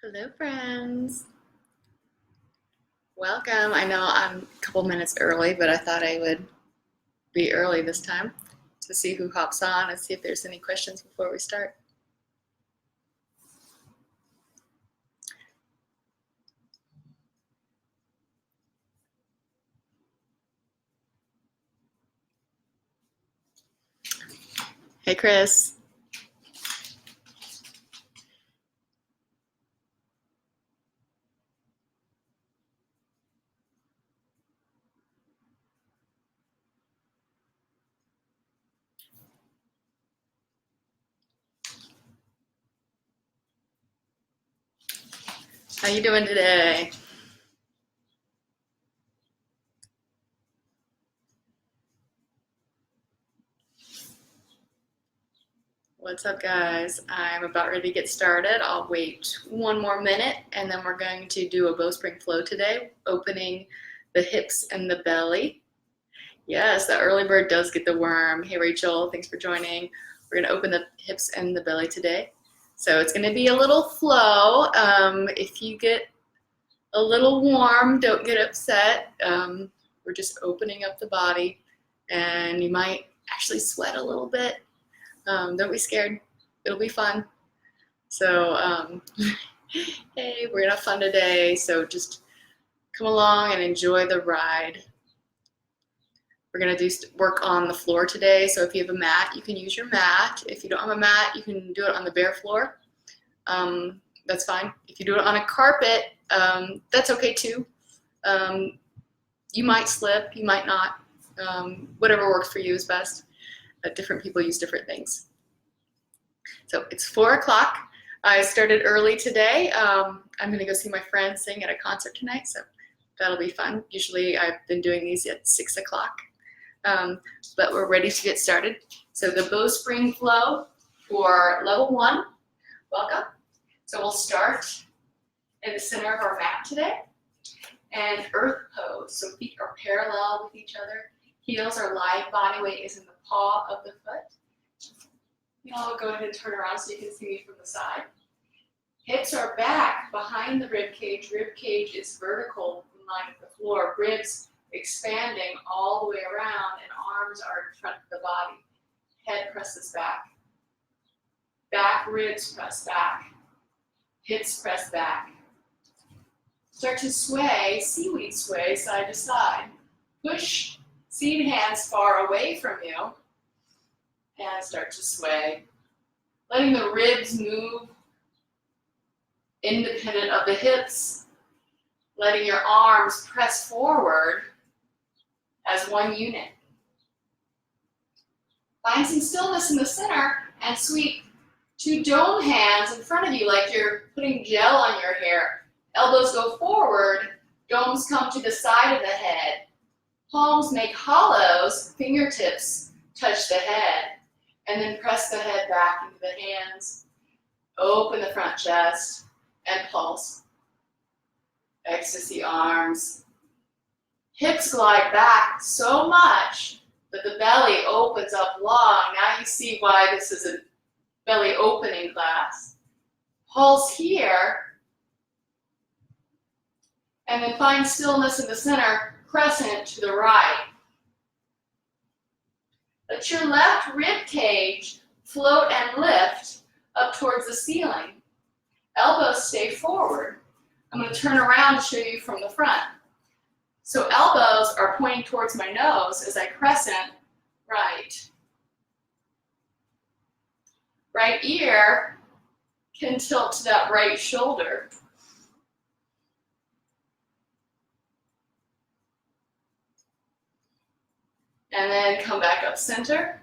Hello, friends. Welcome. I know I'm a couple minutes early, but I thought I would be early this time to see who hops on and see if there's any questions before we start. Hey, Chris. How you doing today? What's up, guys? I'm about ready to get started. I'll wait one more minute, and then we're going to do a Bowspring flow today, opening the hips and the belly. Yes, the early bird does get the worm. Hey, Rachel, thanks for joining. We're going to open the hips and the belly today. So it's going to be a little flow. If you get a little warm, don't get upset. We're just opening up the body, and you might actually sweat a little bit. Don't be scared. It'll be fun. So, hey, we're going to have fun today. So just come along and enjoy the ride. We're going to do work on the floor today. So if you have a mat, you can use your mat. If you don't have a mat, you can do it on the bare floor. That's fine. If you do it on a carpet, that's okay too. You might slip, you might not. Whatever works for you is best. Different people use different things. So it's 4 o'clock. I started early today. I'm going to go see my friend sing at a concert tonight, so that'll be fun. Usually I've been doing these at 6 o'clock. But we're ready to get started. So the Bowspring flow for level 1, welcome. So we'll start in the center of our mat today, and earth pose. So feet are parallel with each other. Heels are live, body weight is in the paw of the foot. I'll go ahead and turn around so you can see me from the side. Hips are back behind the rib cage. Rib cage is vertical in line with the floor. Ribs expanding all the way around, and arms are in front of the body. Head presses back. Back ribs press back. Hips press back. Start to sway, seaweed sway, side to side. Push seed hands far away from you and start to sway. Letting the ribs move independent of the hips. Letting your arms press forward as one unit. Find some stillness in the center and sweep 2 dome hands in front of you like you're putting gel on your hair. Elbows go forward, domes come to the side of the head. Palms make hollows, fingertips touch the head, and then press the head back into the hands. Open the front chest and pulse. Ecstasy arms. Hips glide back so much that the belly opens up long. Now you see why this is a belly opening class. Pulse here. And then find stillness in the center, crescent to the right. Let your left rib cage float and lift up towards the ceiling. Elbows stay forward. I'm going to turn around to show you from the front. So elbows are pointing towards my nose as I crescent right. Right ear can tilt to that right shoulder. And then come back up center.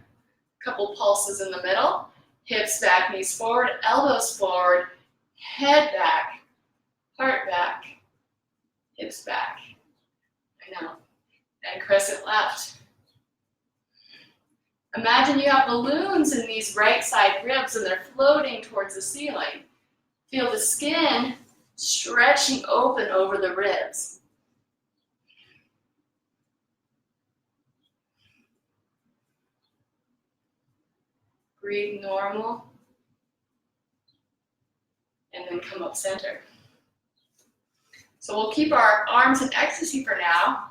Couple pulses in the middle. Hips back, knees forward, elbows forward, head back, heart back, hips back. I know. And crescent left. Imagine you have balloons in these right side ribs and they're floating towards the ceiling. Feel the skin stretching open over the ribs. Breathe normal. and then come up center. So we'll keep our arms in ecstasy for now.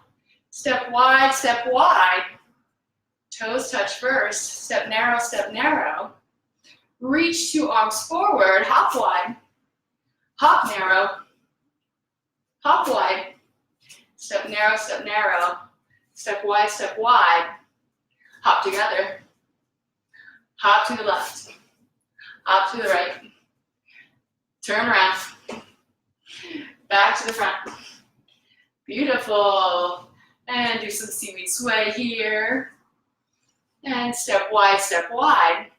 Step wide, toes touch first, step narrow. Reach 2 arms forward, hop wide, hop narrow, hop wide, step narrow, step wide, hop together, hop to the left, hop to the right, turn around, back to the front. Beautiful. And do some seaweed sway here. And step wide.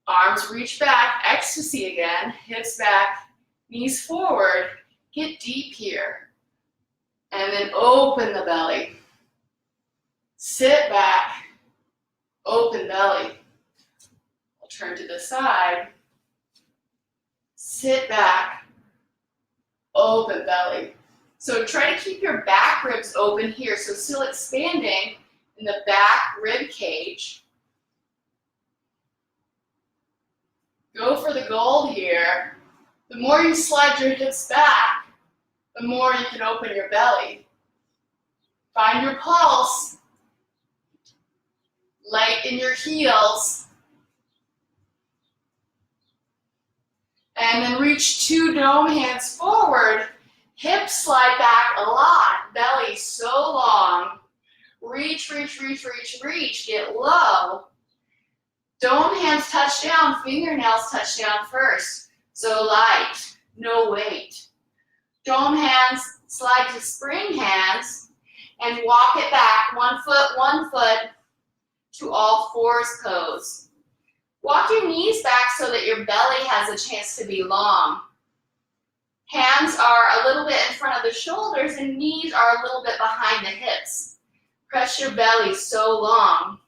Arms reach back, ecstasy again, hips back, knees forward. Get deep here. And then open the belly. Sit back, open belly. I'll turn to the side. Sit back, open belly. So try to keep your back ribs open here. So still expanding in the back rib cage. Go for the gold here. The more you slide your hips back, the more you can open your belly. Find your pulse. Lighten your heels. And then reach 2 dome hands forward. Hips slide back a lot. Belly so long. Reach. Get low. Dome hands touch down. Fingernails touch down first. So light. No weight. Dome hands slide to spring hands. And walk it back. 1 foot. To all fours pose. Walk your knees back so that your belly has a chance to be long. Hands are a little bit in front of the shoulders and knees are a little bit behind the hips. Press your belly so long.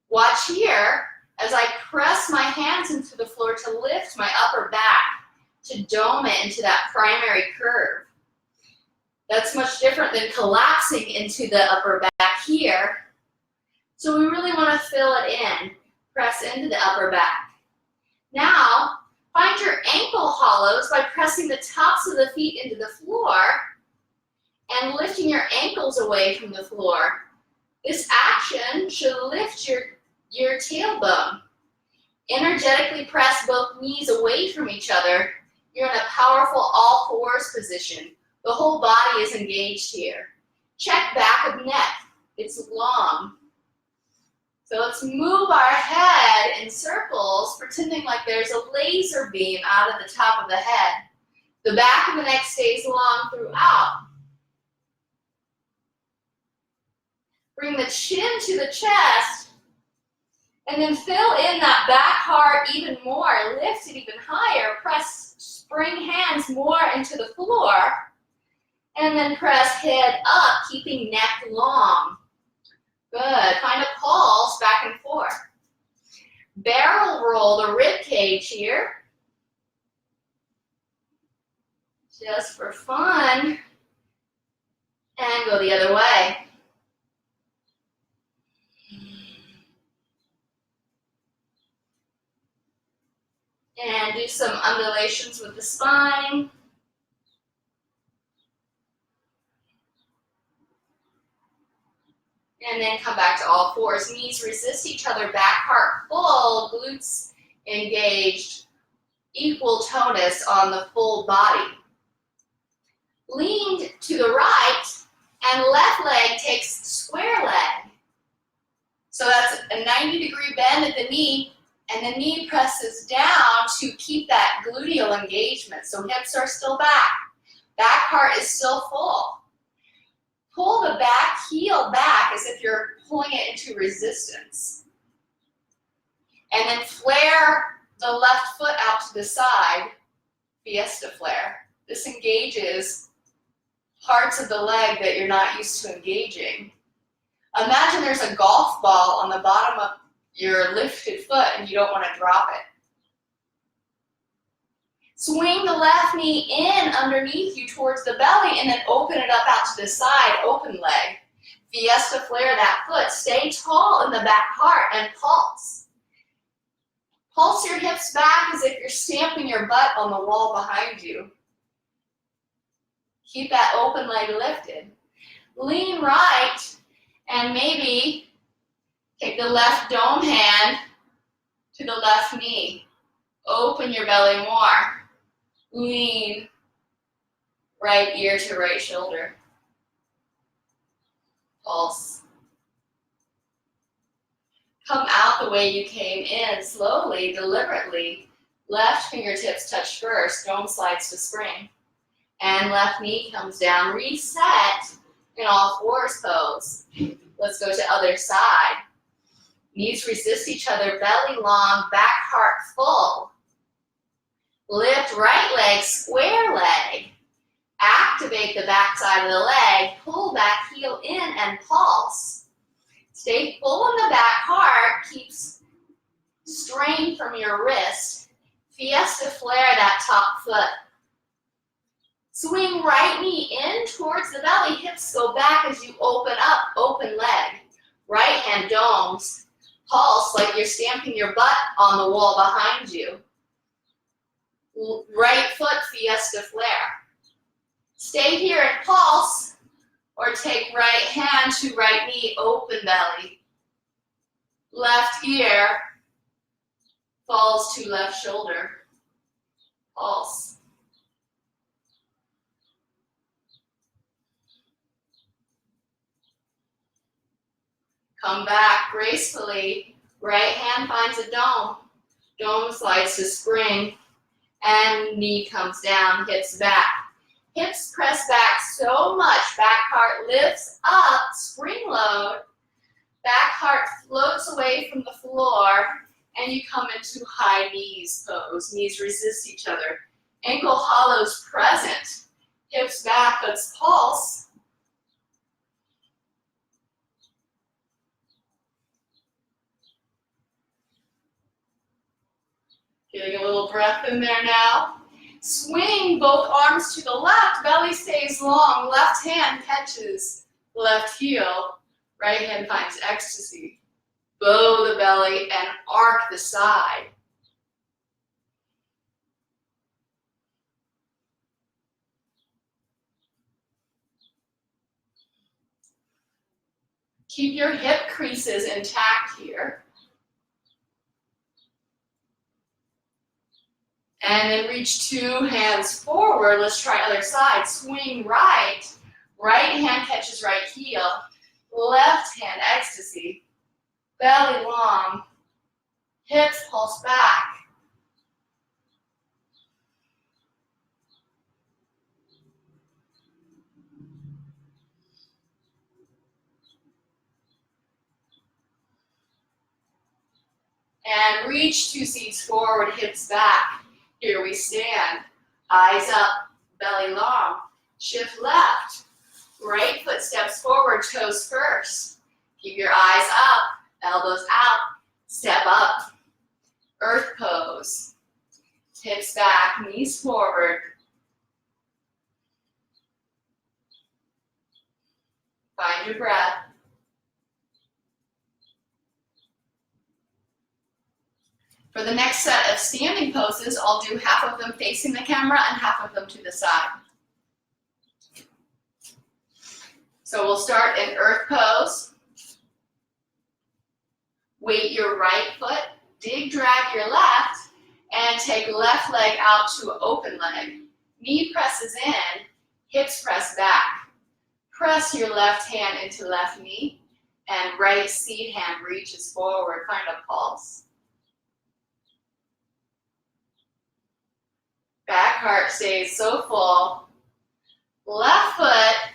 Watch here as I press my hands into the floor to lift my upper back, to dome it into that primary curve. That's much different than collapsing into the upper back here. So we really want to fill it in. Press into the upper back. Now, find your ankle hollows by pressing the tops of the feet into the floor and lifting your ankles away from the floor. This action should lift your tailbone. Energetically press both knees away from each other. You're in a powerful all fours position. The whole body is engaged here. Check back of neck. It's long. So let's move our head in circles, pretending like there's a laser beam out of the top of the head. The back of the neck stays long throughout. Bring the chin to the chest, and then fill in that back heart even more. Lift it even higher. Press spring hands more into the floor, and then press head up, keeping neck long. Good. Find a pulse back and forth. Barrel roll the rib cage here. Just for fun. And go the other way. And do some undulations with the spine. And then come back to all fours. Knees resist each other, back heart full, glutes engaged, equal tonus on the full body. Lean to the right, and left leg takes square leg. So that's a 90-degree bend at the knee, and the knee presses down to keep that gluteal engagement. So hips are still back. Back heart is still full. Pull the back heel back as if you're pulling it into resistance. And then flare the left foot out to the side, fiesta flare. This engages parts of the leg that you're not used to engaging. Imagine there's a golf ball on the bottom of your lifted foot and you don't want to drop it. Swing the left knee in underneath you towards the belly and then open it up out to the side, open leg. Fiesta flare that foot. Stay tall in the back heart and pulse. Pulse your hips back as if you're stamping your butt on the wall behind you. Keep that open leg lifted. Lean right and maybe take the left dome hand to the left knee. Open your belly more. Lean right ear to right shoulder. Pulse. Come out the way you came in, slowly, deliberately. Left fingertips touch first, dome slides to spring. And left knee comes down, reset in all fours pose. Let's go to other side. Knees resist each other, belly long, back heart full. Lift right leg, square leg. Activate the back side of the leg, pull back heel in and pulse. Stay full in the back heart, keep strain from your wrist. Fiesta flare that top foot. Swing right knee in towards the belly, hips go back as you open up, open leg. Right hand domes, pulse like you're stamping your butt on the wall behind you. Right foot, fiesta flare. Stay here and pulse, or take right hand to right knee, open belly. Left ear falls to left shoulder. Pulse. Come back gracefully. Right hand finds a dome. Dome slides to spring. And knee comes down, hips back. Hips press back so much. Back heart lifts up, spring load. Back heart floats away from the floor. And you come into high knees pose. Knees resist each other. Ankle hollows present. Hips back, let's pulse. Getting a little breath in there now. Swing both arms to the left, belly stays long, left hand catches left heel, right hand finds ecstasy. Bow the belly and arc the side. Keep your hip creases intact here. And then reach two hands forward. Let's try other side. Swing right. Right hand catches right heel. Left hand ecstasy. Belly long. Hips pulse back. And reach two seats forward, hips back. Here we stand. Eyes up, belly long. Shift left. Right foot steps forward, toes first. Keep your eyes up, elbows out. Step up. Earth pose. Hips back, knees forward. Find your breath. For the next set of standing poses, I'll do half of them facing the camera and half of them to the side. So we'll start in earth pose. Weight your right foot, dig, drag your left, and take left leg out to open leg. Knee presses in, hips press back. Press your left hand into left knee, and right seed hand reaches forward. Find a pulse. Back heart stays so full. Left foot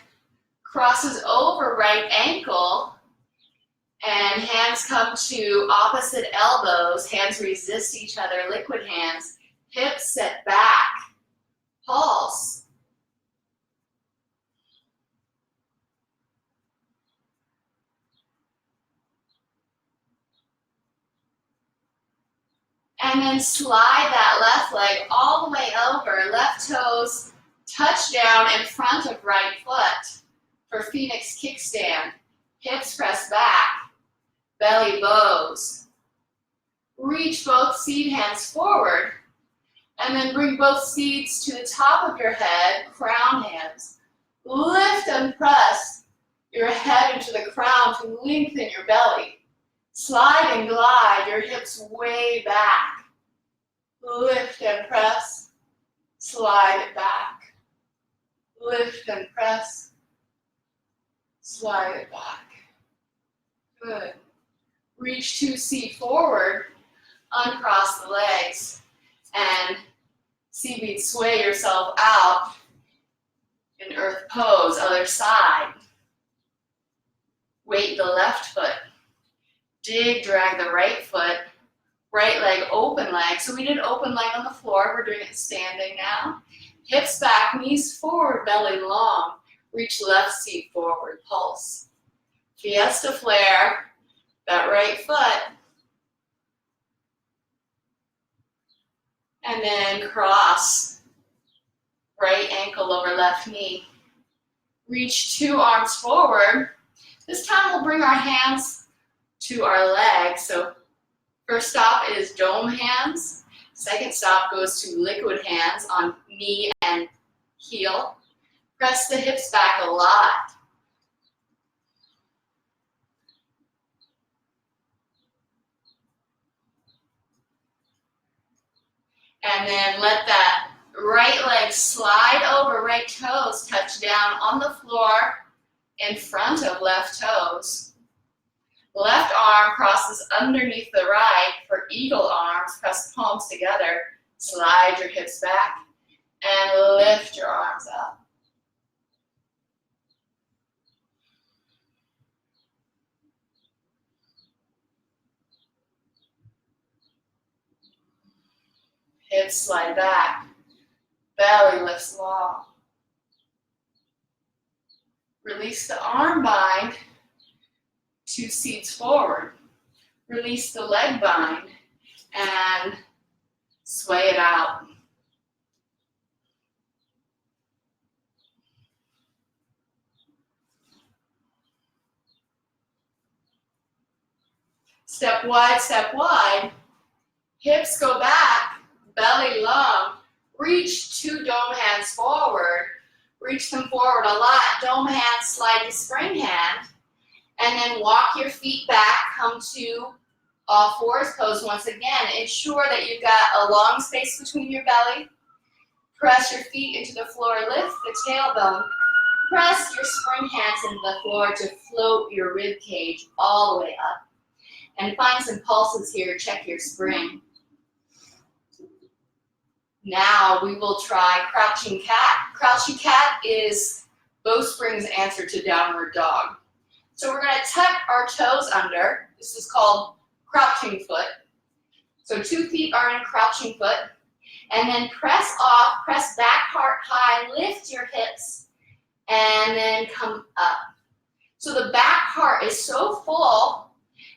crosses over right ankle, and hands come to opposite elbows. Hands resist each other, liquid hands. Hips set back. Pulse. And then slide that left leg all the way over. Left toes touch down in front of right foot for Phoenix kickstand. Hips press back. Belly bows. Reach both seed hands forward, and then bring both seeds to the top of your head, crown hands. Lift and press your head into the crown to lengthen your belly. Slide and glide your hips way back. Lift and press, slide it back. Lift and press, slide it back. Good. Reach to seat forward, uncross the legs, and seaweed sway yourself out in earth pose, other side. Weight the left foot. Dig, drag the right foot. Right leg, open leg. So we did open leg on the floor. We're doing it standing now. Hips back, knees forward, belly long. Reach left seat forward, pulse. Fiesta flare, that right foot. And then cross. Right ankle over left knee. Reach 2 arms forward. This time we'll bring our hands to our legs. So first stop is dome hands. Second stop goes to liquid hands on knee and heel. Press the hips back a lot. And then let that right leg slide over, right toes touch down on the floor in front of left toes. Left arm crosses underneath the right for eagle arms. Press palms together. Slide your hips back and lift your arms up. Hips slide back. Belly lifts long. Release the arm bind. 2 seats forward. Release the leg bind and sway it out. Step wide. Hips go back, belly long. Reach 2 dome hands forward. Reach them forward a lot. Dome hand, slide to spring hand. And then walk your feet back, come to all fours pose once again. Ensure that you've got a long space between your belly. Press your feet into the floor, lift the tailbone. Press your spring hands into the floor to float your rib cage all the way up. And find some pulses here, check your spring. Now we will try crouching cat. Crouching cat is Bowspring's answer to downward dog. So we're going to tuck our toes under. This is called crouching foot. So 2 feet are in crouching foot. And then press off, press back heart high, lift your hips, and then come up. So the back heart is so full,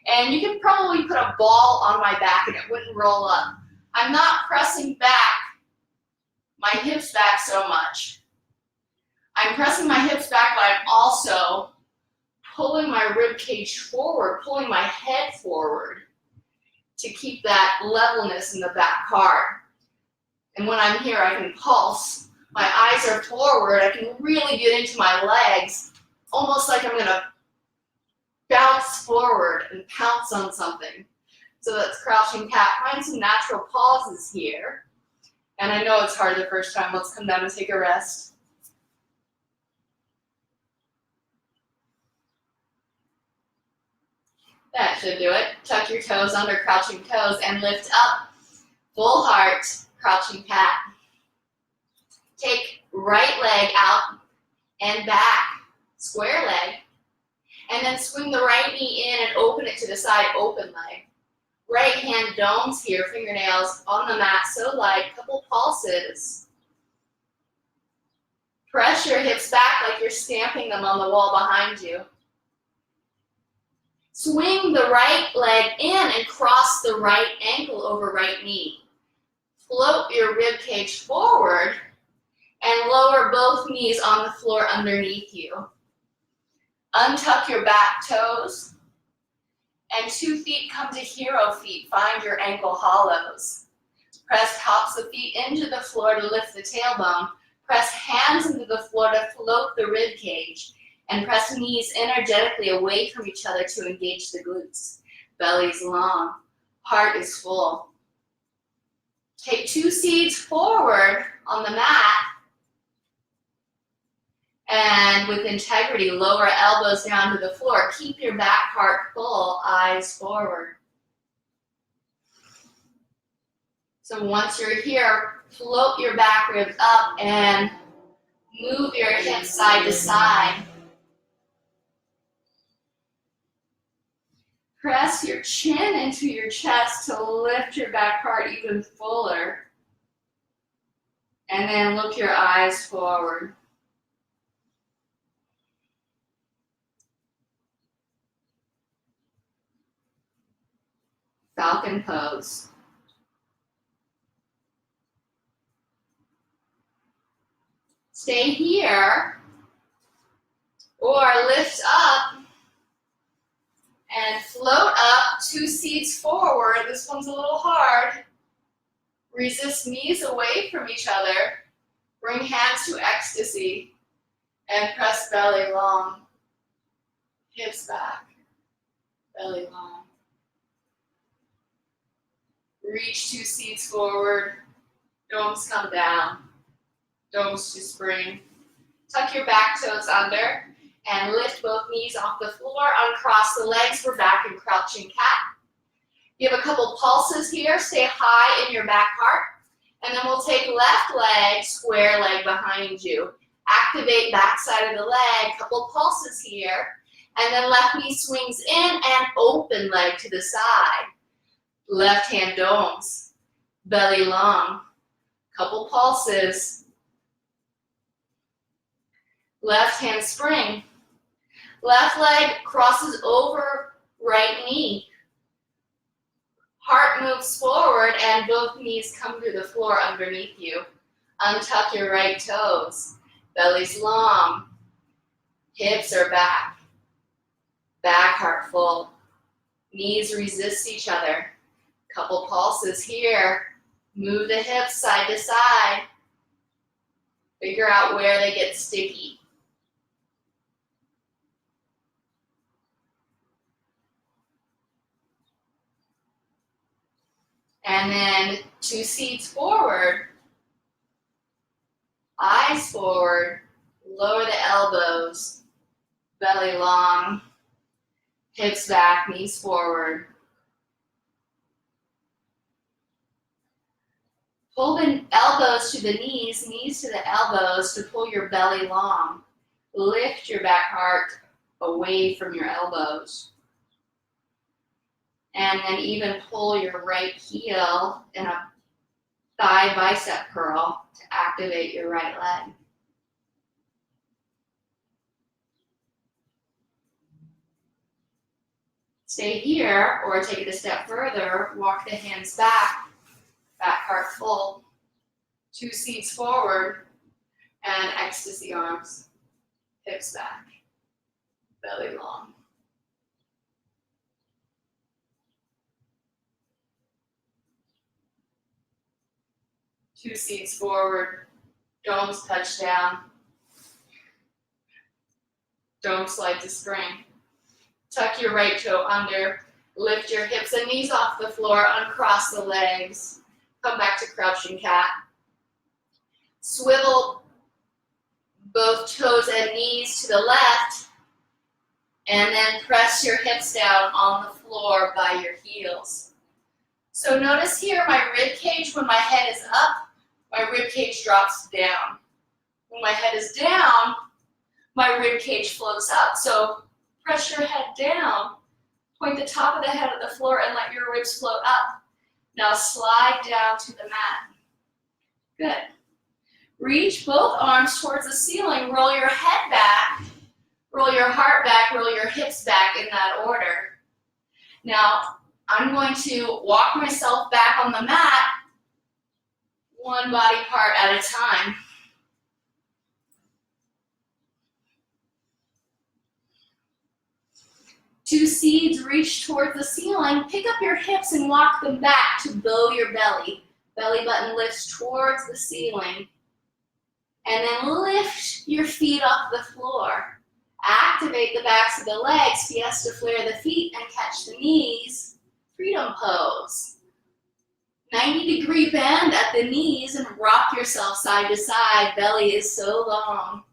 and you could probably put a ball on my back and it wouldn't roll up. I'm not pressing back my hips back so much. I'm pressing my hips back, but I'm also pulling my rib cage forward, pulling my head forward to keep that levelness in the back part. And when I'm here, I can pulse. My eyes are forward. I can really get into my legs, almost like I'm going to bounce forward and pounce on something. So that's crouching cat. Find some natural pauses here. And I know it's hard the first time. Let's come down and take a rest. That should do it. Tuck your toes under crouching toes and lift up. Full heart, crouching cat. Take right leg out and back, square leg. And then swing the right knee in and open it to the side, open leg. Right hand domes here, fingernails on the mat, so light, couple pulses. Press your hips back like you're stamping them on the wall behind you. Swing the right leg in and cross the right ankle over right knee. Float your rib cage forward and lower both knees on the floor underneath you. Untuck your back toes And 2 feet come to hero feet. Find your ankle hollows. Press tops of feet into the floor to lift the tailbone. Press hands into the floor to float the rib cage. And press knees energetically away from each other to engage the glutes. Belly's long. Heart is full. Take 2 seeds forward on the mat. And with integrity, lower elbows down to the floor. Keep your back part full, eyes forward. So once you're here, float your back ribs up and move your hips side to side. Press your chin into your chest to lift your back part even fuller. And then look your eyes forward. Falcon pose. Stay here or lift up and float up 2 seats forward. This one's a little hard. Resist knees away from each other. Bring hands to ecstasy and press belly long. Hips back, belly long. Reach 2 seats forward. Domes come down. Domes to spring. Tuck your back toes under and lift both knees off the floor. Uncross the legs. We're back in crouching cat. You have a couple pulses here. Stay high in your back part. And then we'll take left leg, square leg behind you. Activate back side of the leg. Couple pulses here. And then left knee swings in and open leg to the side. Left hand domes. Belly long. Couple pulses. Left hand spring. Left leg crosses over right knee. Heart moves forward and both knees come to the floor underneath you. Untuck your right toes. Belly's long. Hips are back. Back heart full. Knees resist each other. Couple pulses here. Move the hips side to side. Figure out where they get sticky. And then 2 seats forward, eyes forward, lower the elbows, belly long, hips back, knees forward. Pull the elbows to the knees, knees to the elbows to pull your belly long. Lift your back heart away from your elbows. And then even pull your right heel in a thigh bicep curl to activate your right leg. Stay here or take it a step further. Walk the hands back, back heart full. 2 seats forward and ecstasy arms. Hips back, belly long. Two seats forward, domes touch down. Dome slide to spring. Tuck your right toe under, lift your hips and knees off the floor, uncross the legs. Come back to crouching cat. Swivel both toes and knees to the left, and then press your hips down on the floor by your heels. So notice here my rib cage, when my head is up, my rib cage drops down. When my head is down, my rib cage floats up. So press your head down, point the top of the head at the floor and let your ribs float up. Now slide down to the mat. Good. Reach both arms towards the ceiling, roll your head back, roll your heart back, roll your hips back in that order. Now, I'm going to walk myself back on the mat, one body part at a time. 2 seeds reach towards the ceiling. Pick up your hips and walk them back to bow your belly. Belly button lifts towards the ceiling. And then lift your feet off the floor. Activate the backs of the legs. Fiesta flare the feet and catch the knees. Freedom pose. 90-degree bend at the knees and rock yourself side to side. Belly is so long.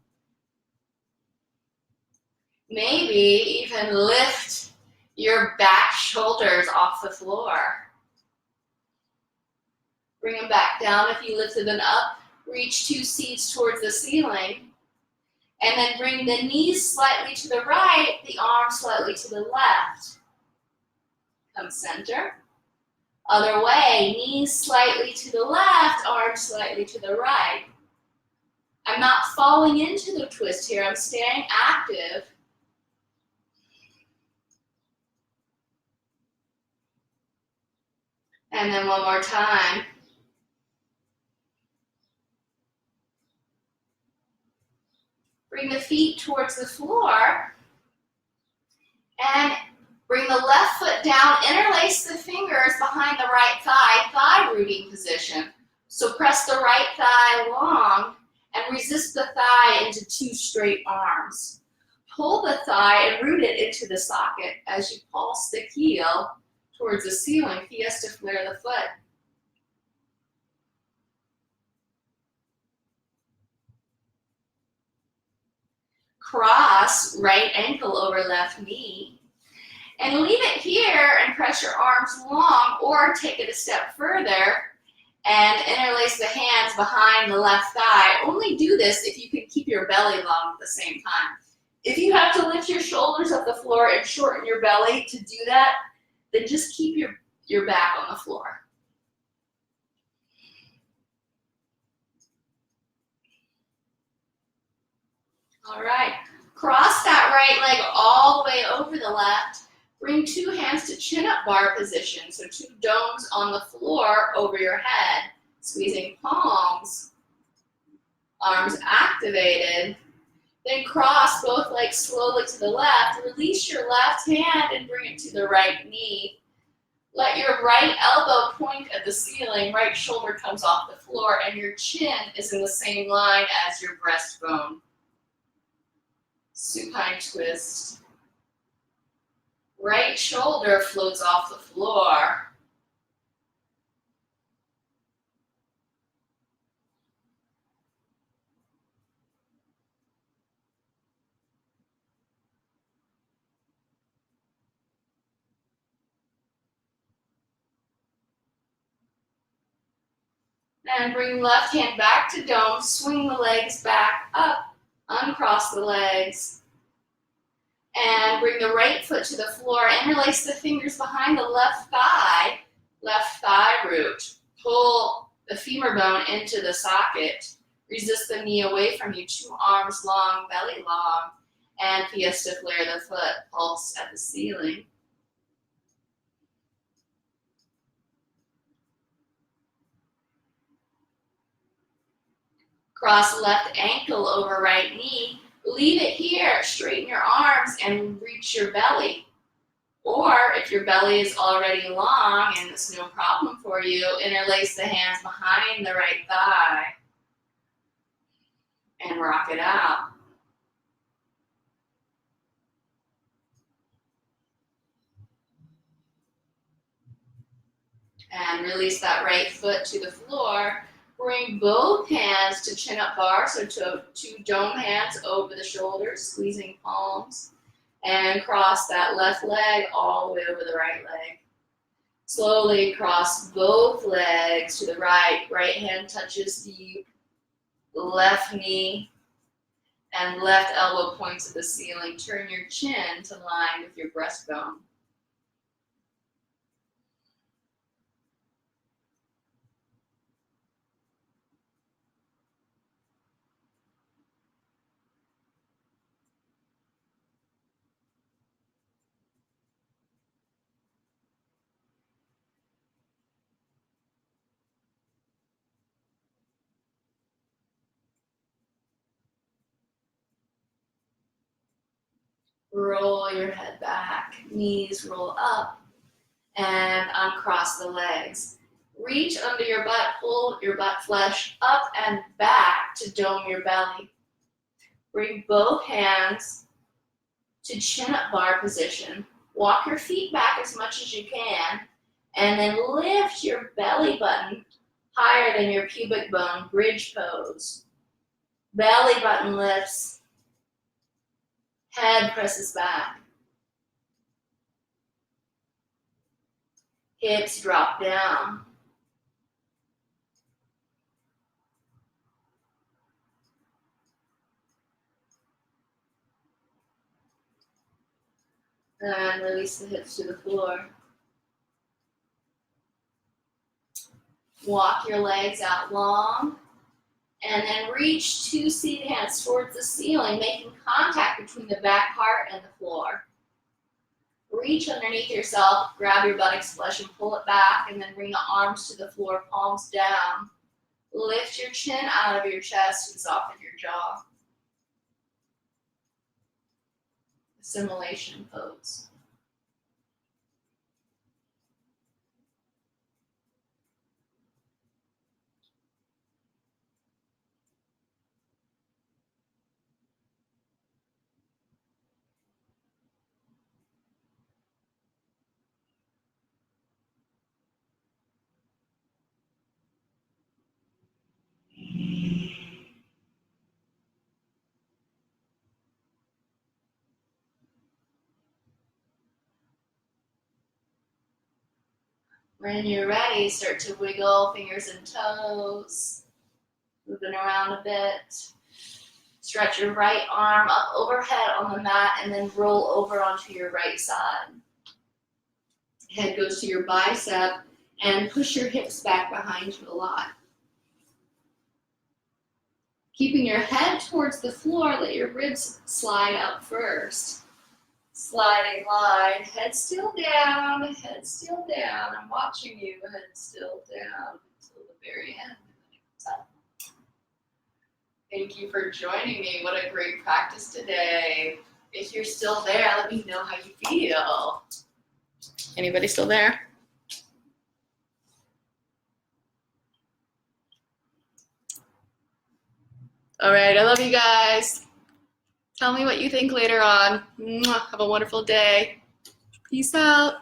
Maybe even lift your back shoulders off the floor. Bring them back down if you lifted them up. Reach 2 seats towards the ceiling. And then bring the knees slightly to the right, the arms slightly to the left. Come center. Other way, knees slightly to the left, arms slightly to the right. I'm not falling into the twist here, I'm staying active. And then one more time. Bring the feet towards the floor and bring the left foot down, interlace the fingers behind the right thigh, thigh rooting position. So press the right thigh long and resist the thigh into 2 straight arms. Pull the thigh and root it into the socket as you pulse the heel towards the ceiling. Fiesta flare the foot. Cross right ankle over left knee. And leave it here and press your arms long, or take it a step further and interlace the hands behind the left thigh. Only do this if you can keep your belly long at the same time. If you have to lift your shoulders off the floor and shorten your belly to do that, then just keep your back on the floor. All right, cross that right leg all the way over the left. Bring 2 hands to chin-up bar position, so 2 domes on the floor over your head. Squeezing palms, arms activated. Then cross both legs slowly to the left. Release your left hand and bring it to the right knee. Let your right elbow point at the ceiling, right shoulder comes off the floor, and your chin is in the same line as your breastbone. Supine twist. Right shoulder floats off the floor. And bring left hand back to dome, swing the legs back up, uncross the legs. And bring the right foot to the floor, interlace the fingers behind the left thigh root. Pull the femur bone into the socket. Resist the knee away from you, 2 arms long, belly long. And fiesta flare the foot, pulse at the ceiling. Cross left ankle over right knee. Leave it here, straighten your arms and reach your belly. Or if your belly is already long and it's no problem for you, interlace the hands behind the right thigh and rock it out. And release that right foot to the floor. Bring both hands to chin-up bar, so 2 dome hands over the shoulders, squeezing palms. And cross that left leg all the way over the right leg. Slowly cross both legs to the right. Right hand touches the left knee. And left elbow points at the ceiling. Turn your chin to line with your breastbone. Roll your head back, knees roll up, and uncross the legs. Reach under your butt, pull your butt flesh up and back to dome your belly. Bring both hands to chin-up bar position. Walk your feet back as much as you can, and then lift your belly button higher than your pubic bone, bridge pose. Belly button lifts, head presses back. Hips drop down. And release the hips to the floor. Walk your legs out long, and then reach two seated hands towards the ceiling, making contact between the back part and the floor. Reach underneath yourself, grab your buttocks flush and pull it back, and then bring the arms to the floor, palms down. Lift your chin out of your chest and soften your jaw. Assimilation pose. When you're ready, start to wiggle fingers and toes, moving around a bit. Stretch your right arm up overhead on the mat and then roll over onto your right side. Head goes to your bicep and push your hips back behind you a lot. Keeping your head towards the floor, let your ribs slide out first. Sliding line, head still down, head still down. I'm watching you, head still down until the very end. Thank you for joining me. What a great practice today. If you're still there, let me know how you feel. Anybody still there? All right, I love you guys. Tell me what you think later on. Have a wonderful day. Peace out.